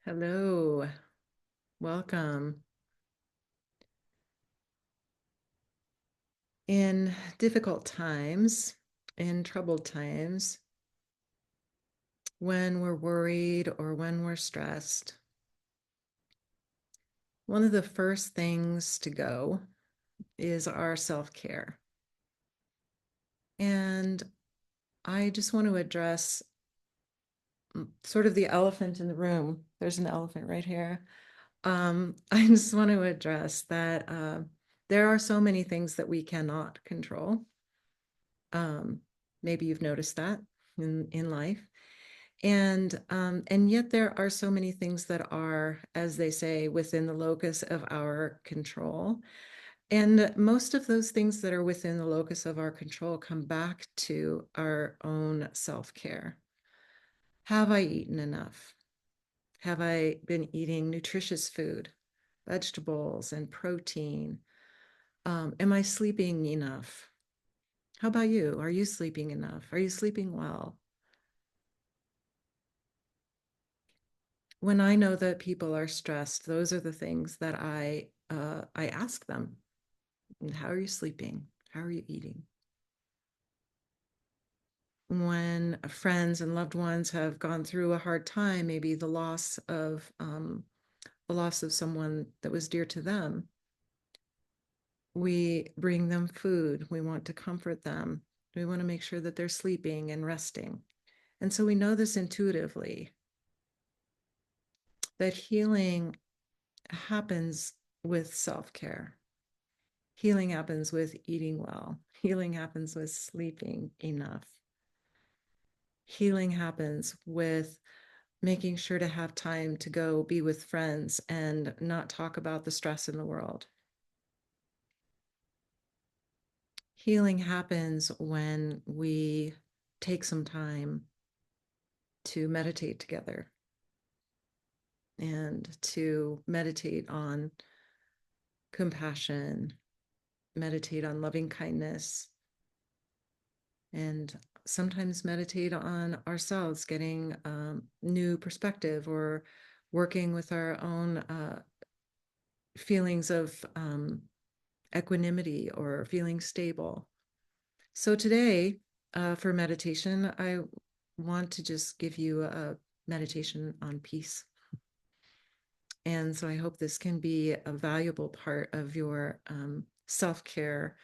Hello, welcome. In difficult times, in troubled times, when we're worried or when we're stressed, one of the first things to go is our self-care. And I just want to address sort of the elephant in the room. There's an elephant right here. I just want to address that there are so many things that we cannot control. Um, Maybe you've noticed that in life. And yet there are so many things that are, as they say, within the locus of our control. And most of those things that are within the locus of our control come back to our own self-care. Have I eaten enough? Have I been eating nutritious food, vegetables and protein? Am I sleeping enough? How about you? Are you sleeping enough? Are you sleeping well? When I know that people are stressed, those are the things that I ask them. How are you sleeping? How are you eating? When friends and loved ones have gone through a hard time, maybe the loss of someone that was dear to them, we bring them food. We want to comfort them. We want to make sure that they're sleeping and resting. And so we know this intuitively that healing happens with self care. Healing happens with eating well. Healing happens with sleeping enough. Healing happens with making sure to have time to go be with friends and not talk about the stress in the world. Healing happens when we take some time to meditate together and to meditate on compassion, meditate on loving kindness, and sometimes meditate on ourselves, getting new perspective or working with our own feelings of equanimity or feeling stable. So today, for meditation, I want to just give you a meditation on peace. And so I hope this can be a valuable part of your self-care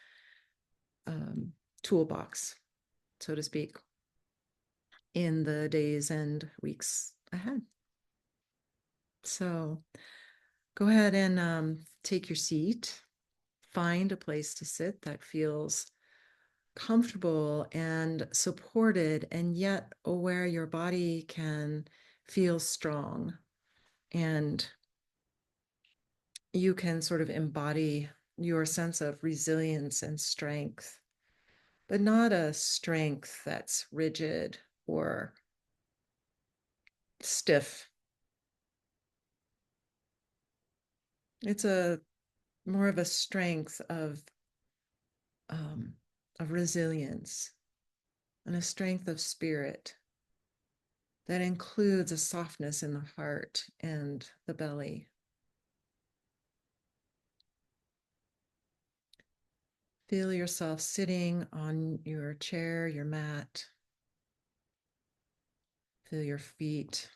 um, toolbox, so to speak, in the days and weeks ahead. So go ahead and take your seat, find a place to sit that feels comfortable and supported, and yet where your body can feel strong and you can sort of embody your sense of resilience and strength, but not a strength that's rigid or stiff. It's a more of a strength um, of resilience and a strength of spirit that includes a softness in the heart and the belly. Feel yourself sitting on your chair, your mat. Feel your feet.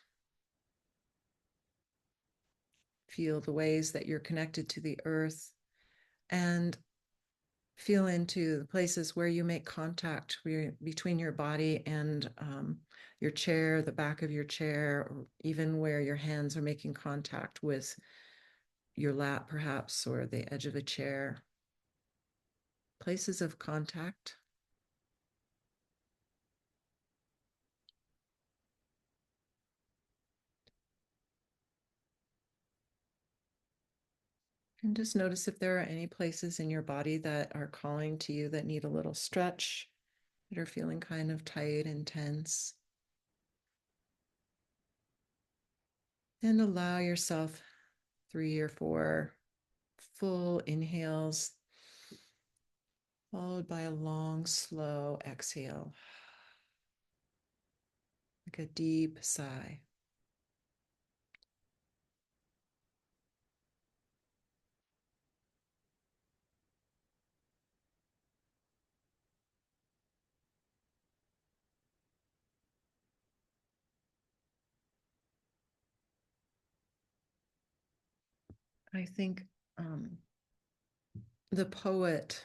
Feel the ways that you're connected to the earth, and feel into the places where you make contact between your body and your chair, the back of your chair, or even where your hands are making contact with your lap, perhaps, or the edge of a chair. Places of contact. And just notice if there are any places in your body that are calling to you that need a little stretch, that are feeling kind of tight and tense. And allow yourself 3 or 4 full inhales, followed by a long, slow exhale, like a deep sigh. I think um, the poet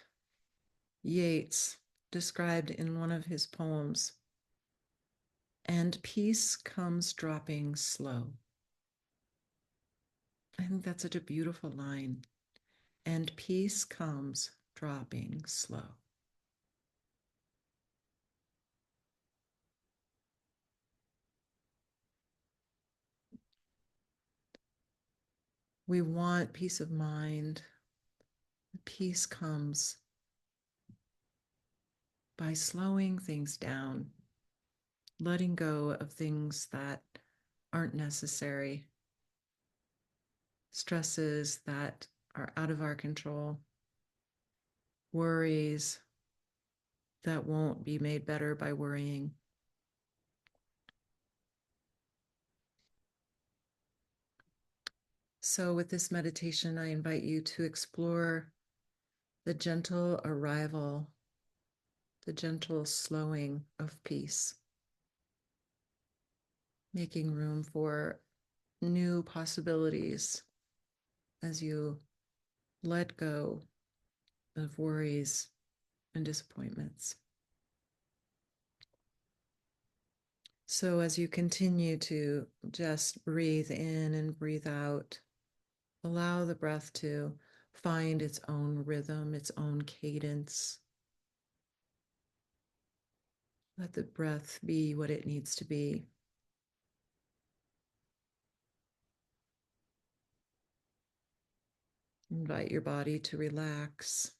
Yeats described in one of his poems, and peace comes dropping slow. I think that's such a beautiful line. And peace comes dropping slow. We want peace of mind. Peace comes by slowing things down, letting go of things that aren't necessary, stresses that are out of our control, worries that won't be made better by worrying. So, with this meditation, I invite you to explore the gentle arrival, the gentle slowing of peace, making room for new possibilities as you let go of worries and disappointments. So, as you continue to just breathe in and breathe out, allow the breath to find its own rhythm, its own cadence. Let the breath be what it needs to be. Invite your body to relax.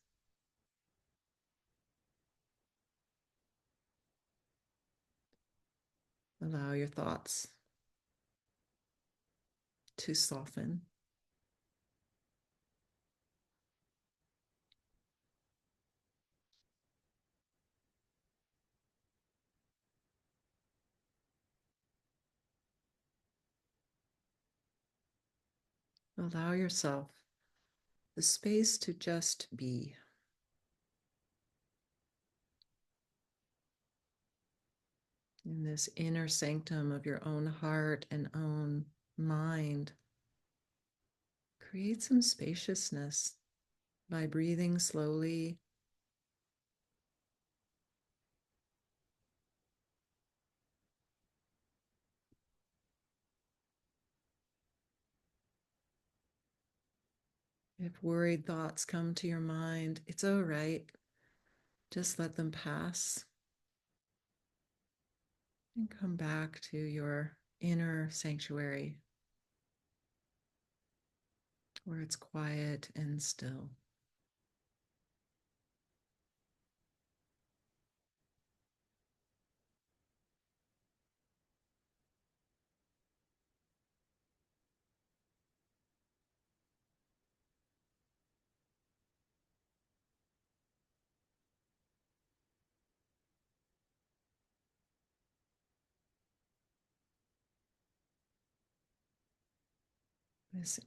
Allow your thoughts to soften. Allow yourself the space to just be. In this inner sanctum of your own heart and own mind. Create some spaciousness by breathing slowly. If worried thoughts come to your mind, it's all right. Just let them pass and come back to your inner sanctuary where it's quiet and still. This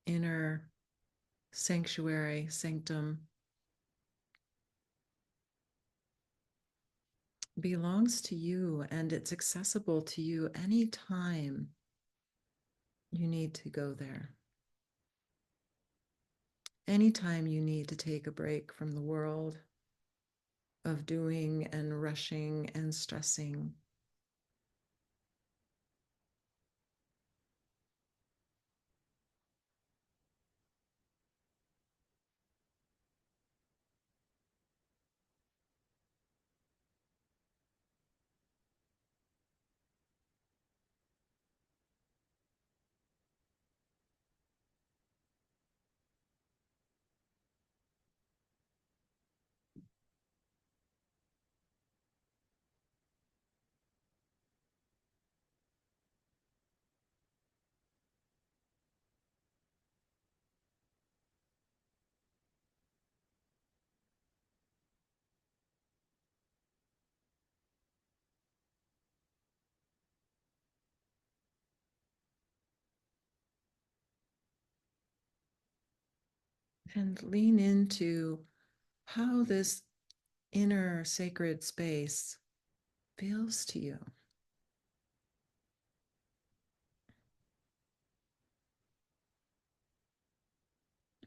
inner sanctuary, sanctum, belongs to you and it's accessible to you anytime you need to go there. Anytime you need to take a break from the world of doing and rushing and stressing. And lean into how this inner sacred space feels to you.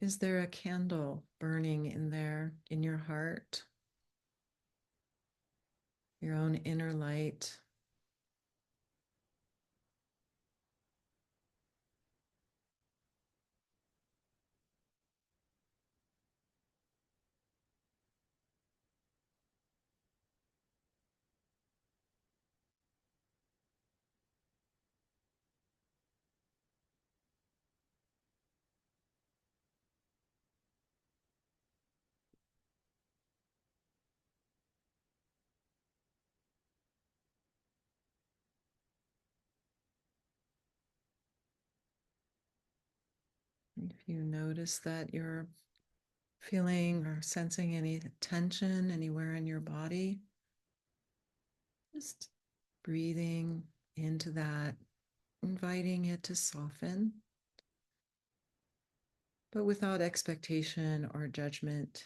Is there a candle burning in there in your heart, your own inner light? If you notice that you're feeling or sensing any tension anywhere in your body, just breathing into that, inviting it to soften, but without expectation or judgment.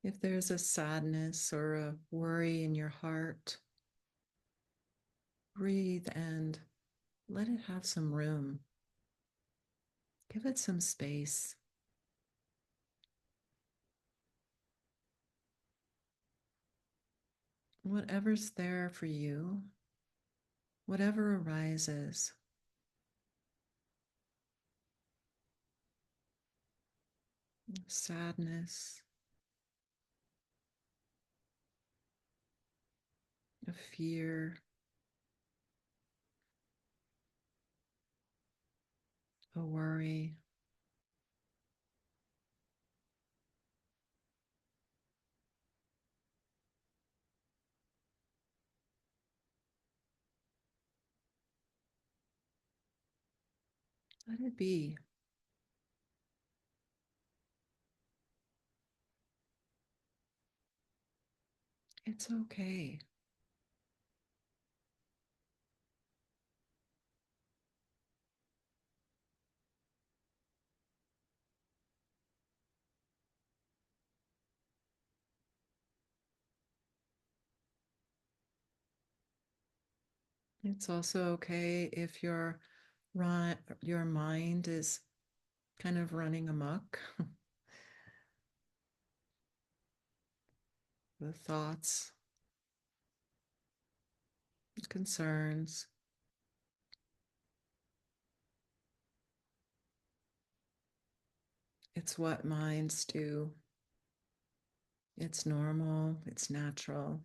If there's a sadness or a worry in your heart, breathe and let it have some room. Give it some space. Whatever's there for you, whatever arises, sadness, a fear, a worry, let it be. It's okay. It's also okay if your mind is kind of running amok. The thoughts, concerns. It's what minds do. It's normal, it's natural.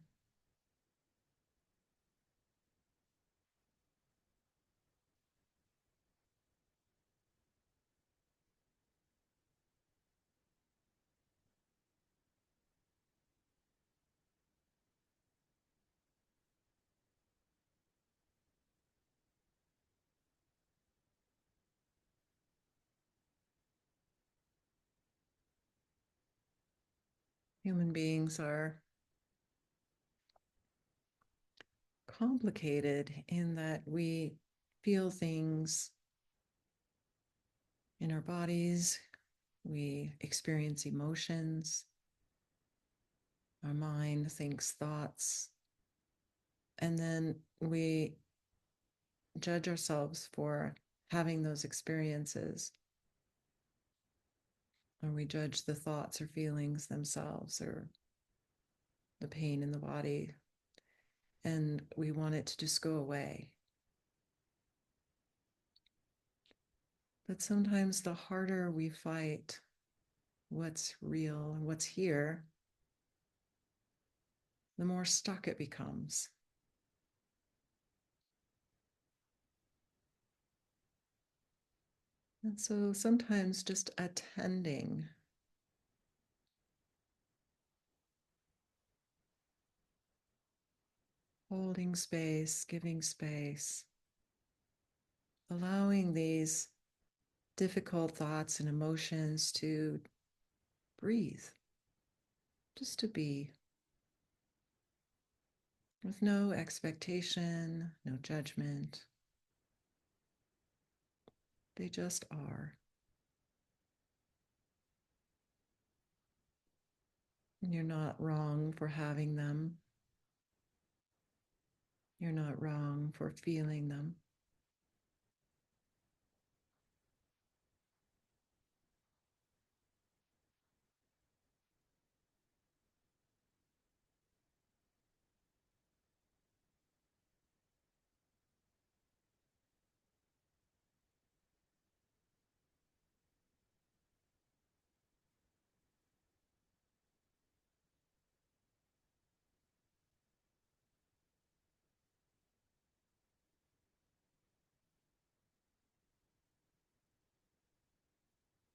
Human beings are complicated in that we feel things in our bodies, we experience emotions, our mind thinks thoughts, and then we judge ourselves for having those experiences, or we judge the thoughts or feelings themselves or the pain in the body, and we want it to just go away. But sometimes the harder we fight what's real and what's here, the more stuck it becomes. And so sometimes just attending, holding space, giving space, allowing these difficult thoughts and emotions to breathe, just to be. with no expectation, no judgment. They just are. You're not wrong for having them. You're not wrong for feeling them.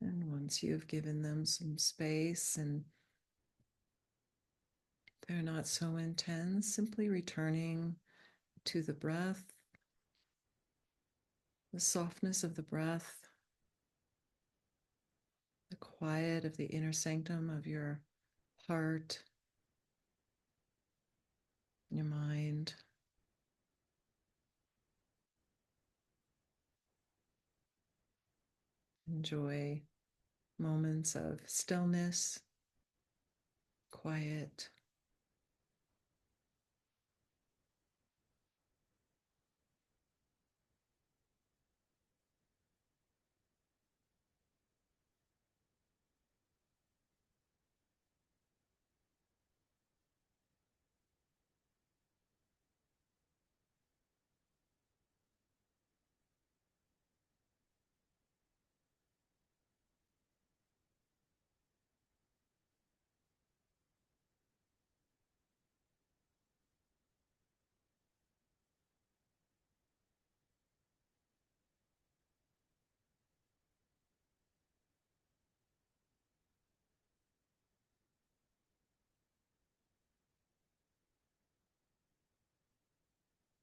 And once you've given them some space and they're not so intense, simply returning to the breath, the softness of the breath, the quiet of the inner sanctum of your heart, your mind. Enjoy moments of stillness, quiet,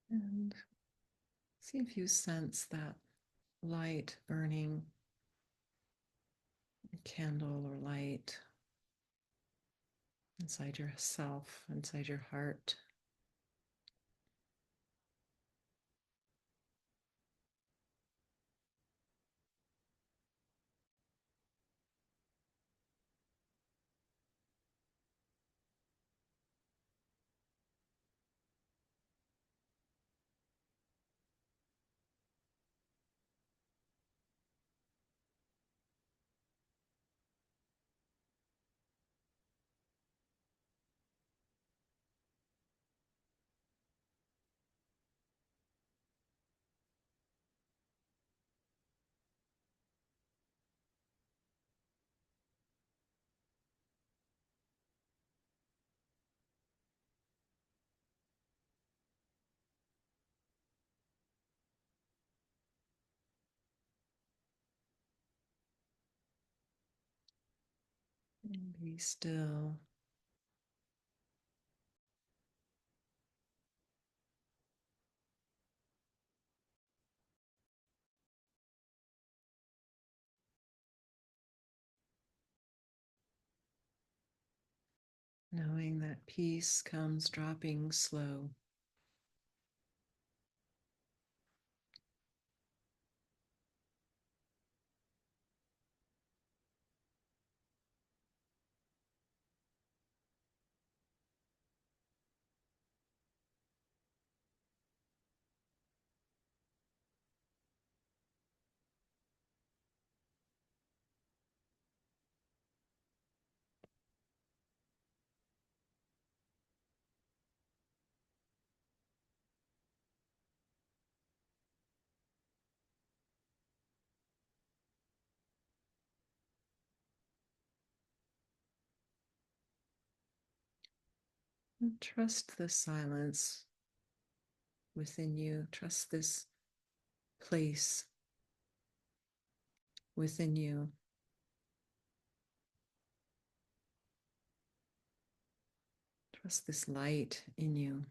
and see if you sense that light burning candle or light inside yourself, inside your heart. And be still, knowing that peace comes dropping slow. And trust the silence within you. Trust this place within you. Trust this light in you.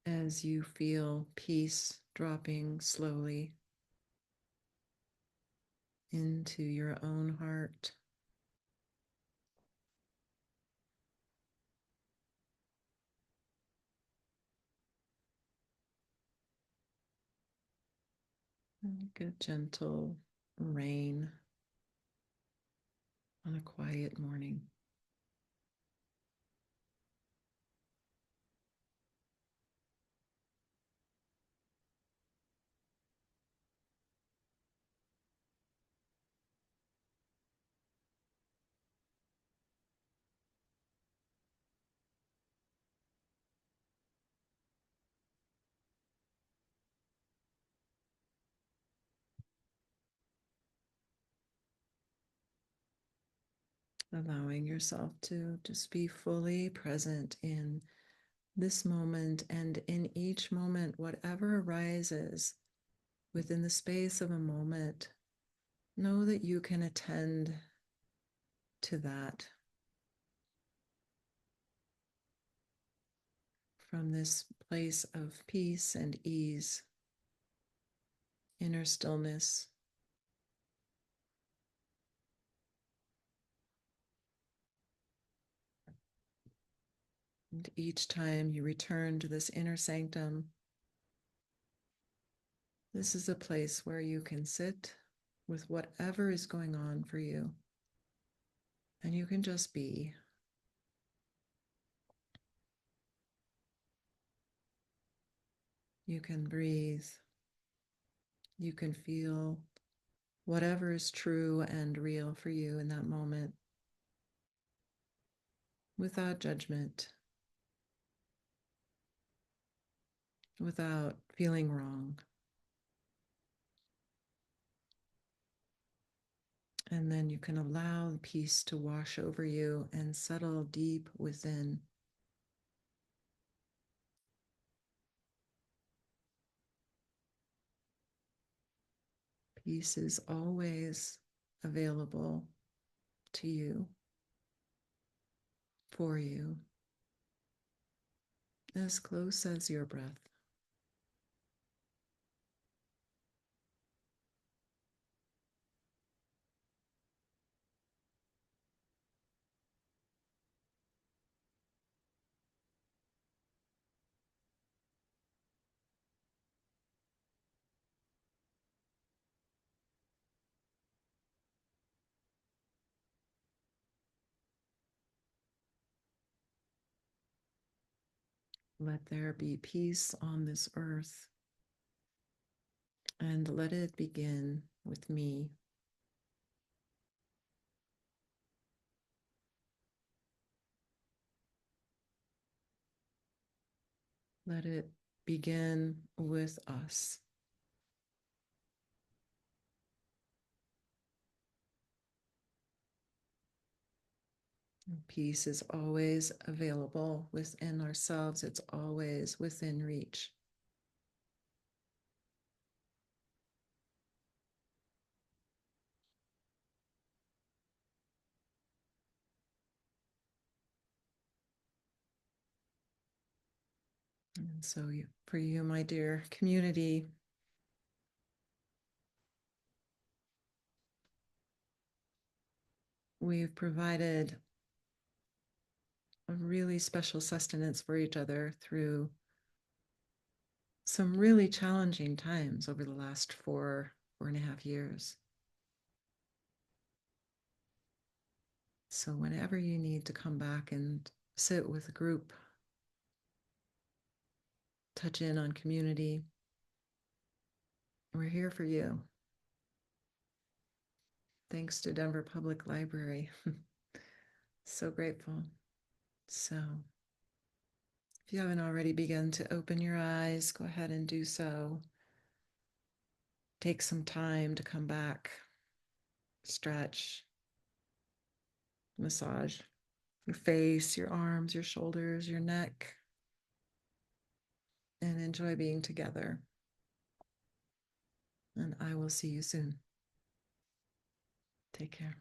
As you feel peace dropping slowly into your own heart, Like a gentle rain on a quiet morning. Allowing yourself to just be fully present in this moment and in each moment, whatever arises within the space of a moment, know that you can attend to that from this place of peace and ease, inner stillness. And each time you return to this inner sanctum, this is a place where you can sit with whatever is going on for you. And you can just be. You can breathe. You can feel whatever is true and real for you in that moment without judgment, without feeling wrong. And then you can allow peace to wash over you and settle deep within. Peace is always available to you, for you, as close as your breath. Let there be peace on this earth, and let it begin with me. Let it begin with us. Peace is always available within ourselves. It's always within reach. And so for you, my dear community, we've provided a really special sustenance for each other through some really challenging times over the last 4.5 years. So whenever you need to come back and sit with a group, touch in on community, we're here for you. Thanks to Denver Public Library. So grateful. So if you haven't already begun to open your eyes, go ahead and do so. Take some time to come back, stretch, massage your face, your arms, your shoulders, your neck, and enjoy being together. And I will see you soon. Take care.